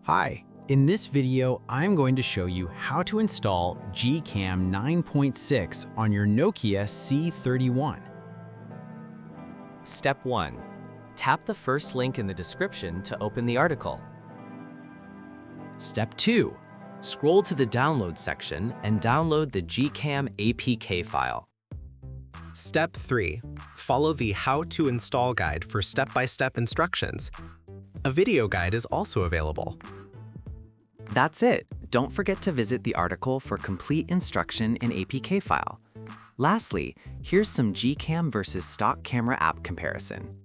Hi, in this video, I'm going to show you how to install GCam 9.6 on your Nokia C31. Step 1. Tap the first link in the description to open the article. Step 2. Scroll to the download section and download the GCam APK file. Step 3. Follow the How to Install guide for step-by-step instructions. A video guide is also available. That's it. Don't forget to visit the article for complete instruction in APK file. Lastly, here's some GCam versus stock camera app comparison.